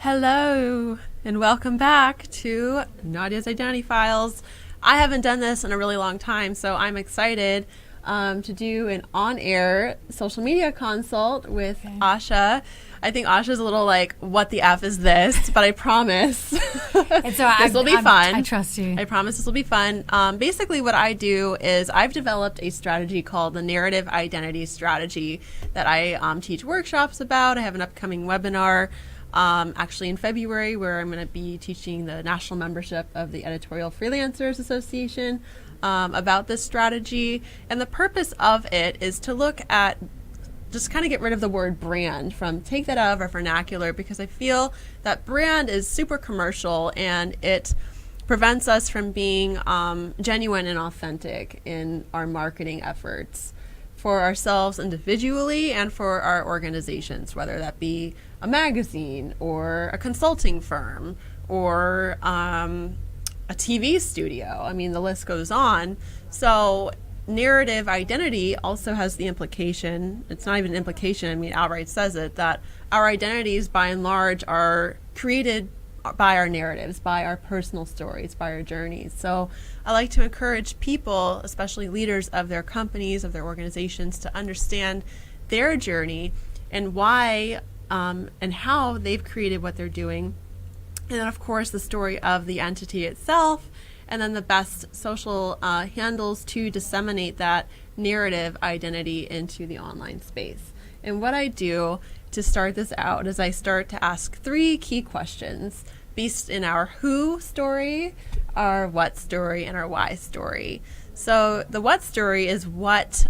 Hello, and welcome back to Nadya's Identity Files. I haven't done this in a really long time, so I'm excited to do an on-air social media consult with Asha. I think Asha's a little like, what the F is this? But I promise this will be fun. I trust you. I promise this will be fun. Basically, what I do is I've developed a strategy called the Narrative Identity Strategy that I teach workshops about. I have an upcoming webinar actually in February where I'm going to be teaching the national membership of the Editorial Freelancers Association about this strategy. And the purpose of it is to look at just kind of get rid of the word brand take that out of our vernacular, because I feel that brand is super commercial and it prevents us from being genuine and authentic in our marketing efforts for ourselves individually and for our organizations, whether that be a magazine or a consulting firm or a TV studio. I mean, the list goes on. So narrative identity also has the implication, it's not even an implication, I mean, outright says it, that our identities by and large are created by our narratives, by our personal stories, by our journeys. So I like to encourage people, especially leaders of their companies, of their organizations, to understand their journey and why and how they've created what they're doing. And then, of course, the story of the entity itself, and then the best social handles to disseminate that narrative identity into the online space. And what I do to start this out is I start to ask 3 key questions based in our who story, our what story, and our why story. So the what story is what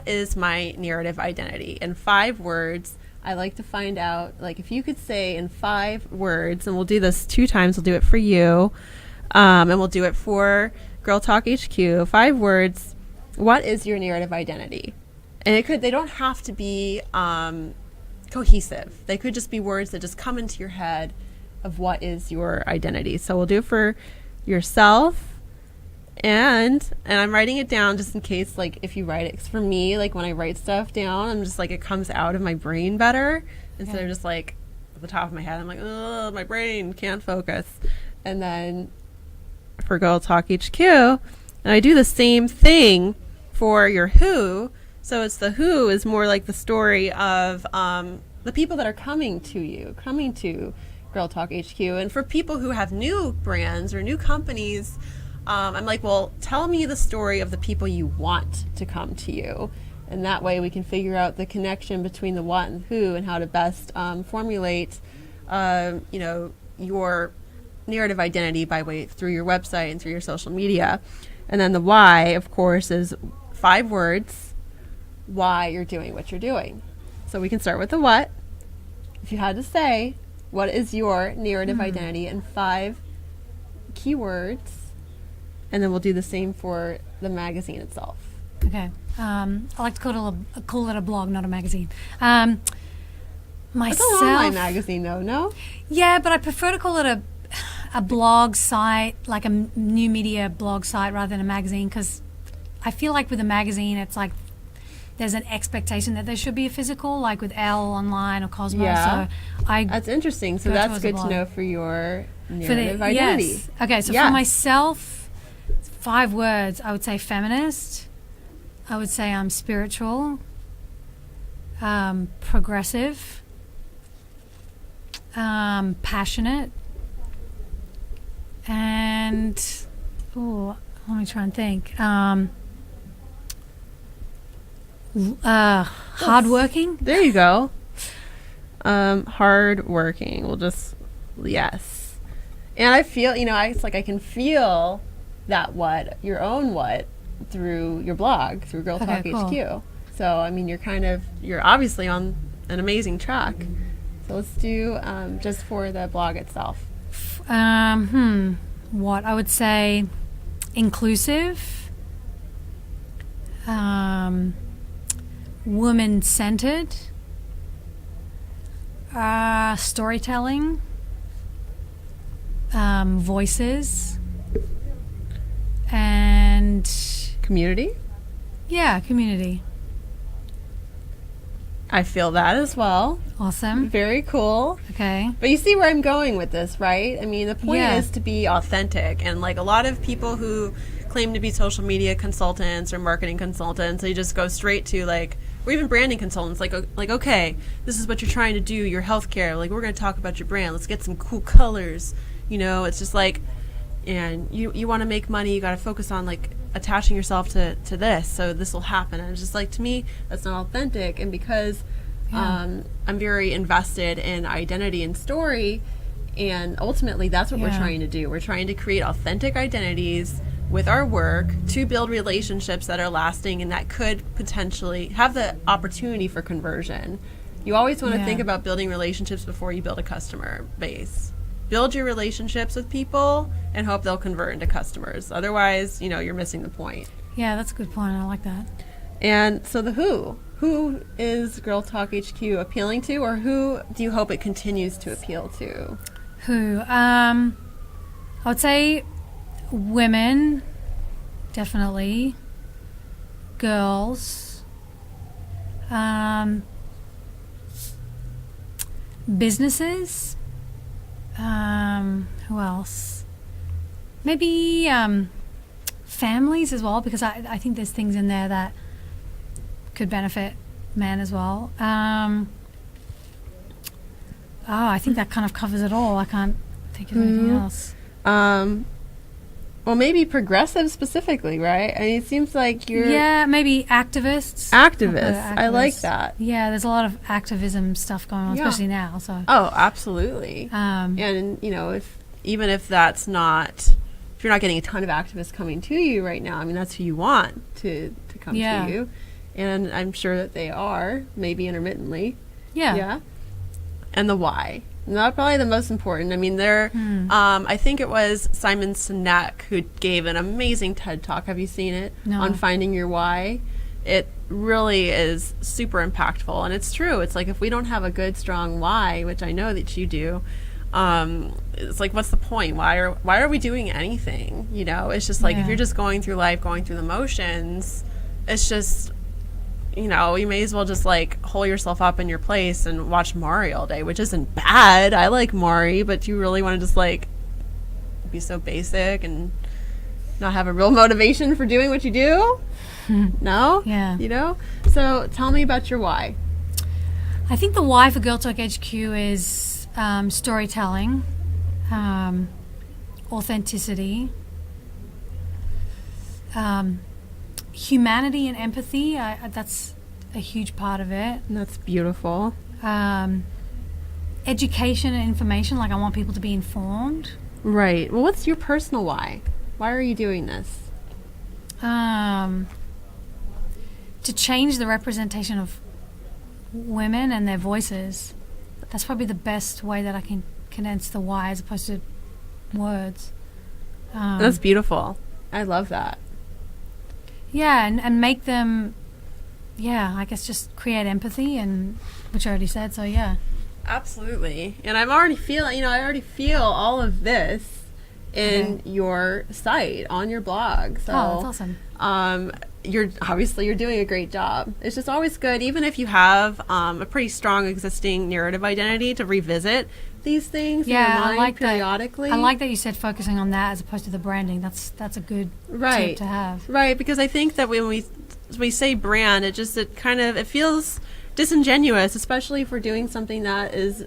is my narrative identity? In 5 words, I like to find out, like, if you could say in 5 words, and we'll do this 2 times, we'll do it for you, and we'll do it for Girl Talk HQ, 5 words, what is your narrative identity? And they don't have to be cohesive. They could just be words that just come into your head of what is your identity. So we'll do it for yourself, and I'm writing it down just in case, like, if you write it, 'cause for me, like, when I write stuff down, I'm just like, it comes out of my brain better instead of just like at the top of my head. I'm like, oh, my brain can't focus. And then for Girl Talk HQ, and I do the same thing for your who. So it's the who is more like the story of the people that are coming to Girl Talk HQ. And for people who have new brands or new companies, I'm like, well, tell me the story of the people you want to come to you. And that way we can figure out the connection between the what and who, and how to best formulate, your narrative identity through your website and through your social media. And then the why, of course, is 5 words, why you're doing what you're doing. So we can start with the what. If you had to say, what is your narrative identity in 5 keywords? And then we'll do the same for the magazine itself. Okay. I like to call it a blog, not a magazine. Myself. It's an online magazine, though, no? Yeah, but I prefer to call it a blog site, like a new media blog site, rather than a magazine, because I feel like with a magazine, it's like there's an expectation that there should be a physical, like with Elle Online or Cosmo. Yeah. So that's interesting. So that's good to know for your narrative identity. Yes. Okay, so for myself, 5 words, I would say feminist. I would say I'm spiritual, progressive, passionate, and let me try and think. Hardworking. There you go. Hardworking. We'll just, yes. And I feel, it's like I can feel that your own what, through your blog, through Girl Talk HQ. So, I mean, you're obviously on an amazing track. So let's do just for the blog itself. What I would say, inclusive, woman-centered, storytelling, voices, and community. Yeah, community. I feel that as well. Awesome. Very cool. Okay. But you see where I'm going with this, right? I mean, the point is to be authentic. And like a lot of people who claim to be social media consultants or marketing consultants, they just go straight to like, or even branding consultants, like okay, this is what you're trying to do, your healthcare. Like, we're going to talk about your brand. Let's get some cool colors. You know, it's just like, and you want to make money, you got to focus on like attaching yourself to this, so this will happen. And it's just like, to me, that's not authentic. And because I'm very invested in identity and story, and ultimately that's what we're trying to do. We're trying to create authentic identities with our work to build relationships that are lasting and that could potentially have the opportunity for conversion. You always want to think about building relationships before you build a customer base. Build your relationships with people and hope they'll convert into customers. Otherwise, you know, you're missing the point. Yeah, that's a good point. I like that. And so the who is Girl Talk HQ appealing to, or who do you hope it continues to appeal to? Who? I would say women, definitely. Girls. Businesses. Who else? Maybe families as well, because I think there's things in there that could benefit men as well. I think that kind of covers it all. I can't think of anything else. Well, maybe progressive specifically, right? I mean, it seems like you're... Yeah, maybe activists. Activists. I like that. Yeah, there's a lot of activism stuff going on, especially now. So. Oh, absolutely. And, you know, even if that's not... If you're not getting a ton of activists coming to you right now, I mean, that's who you want to come to you. And I'm sure that they are, maybe intermittently. Yeah. And the why. Not probably the most important. I mean, I think it was Simon Sinek who gave an amazing TED Talk. Have you seen it? No. On finding your why. It really is super impactful. And it's true. It's like, if we don't have a good, strong why, which I know that you do, it's like, what's the point? Why are we doing anything? You know, it's just like, if you're just going through life, going through the motions, it's just... You know, you may as well just like hole yourself up in your place and watch Maury all day, which isn't bad. I like Maury, but you really want to just like be so basic and not have a real motivation for doing what you do? No? Yeah. You know? So tell me about your why. I think the why for Girl Talk HQ is storytelling, authenticity, humanity and empathy. That's a huge part of it. That's beautiful. Education and information. Like, I want people to be informed. Right. Well, what's your personal why? Why are you doing this? To change the representation of women and their voices. That's probably the best way that I can condense the why as opposed to words. That's beautiful. I love that. Yeah, and make them, I guess just create empathy, and which I already said, so yeah. Absolutely. And I already feel all of this in your site, on your blog. So, oh, that's awesome. You're doing a great job. It's just always good, even if you have a pretty strong existing narrative identity, to revisit these things in your mind periodically. I like that you said focusing on that as opposed to the branding. That's a good tip to have. Right, because I think that when we say brand, it feels disingenuous, especially if we're doing something that is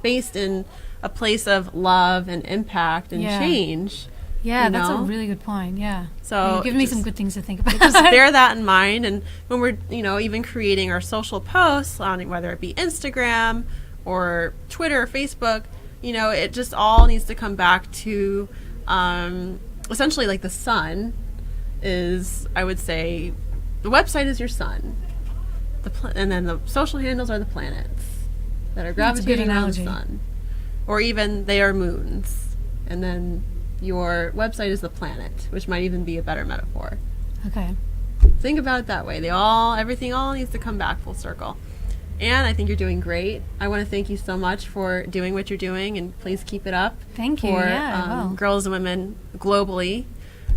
based in a place of love and impact and change. Yeah, that's a really good point. Yeah. So you've given me some good things to think about. Just bear that in mind. And when we're, even creating our social posts on whether it be Instagram or Twitter or Facebook, it just all needs to come back to essentially like the sun is, I would say, the website is your sun. And then the social handles are the planets that are gravitating around the sun. Or even they are moons. And then your website is the planet, which might even be a better metaphor. Okay. Think about it that way. Everything needs to come back full circle. And I think you're doing great. I want to thank you so much for doing what you're doing, and please keep it up. Thank you. For girls and women globally.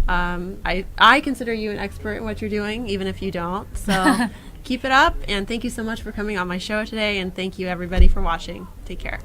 I consider you an expert in what you're doing, even if you don't. So Keep it up, and thank you so much for coming on my show today, and thank you everybody for watching. Take care.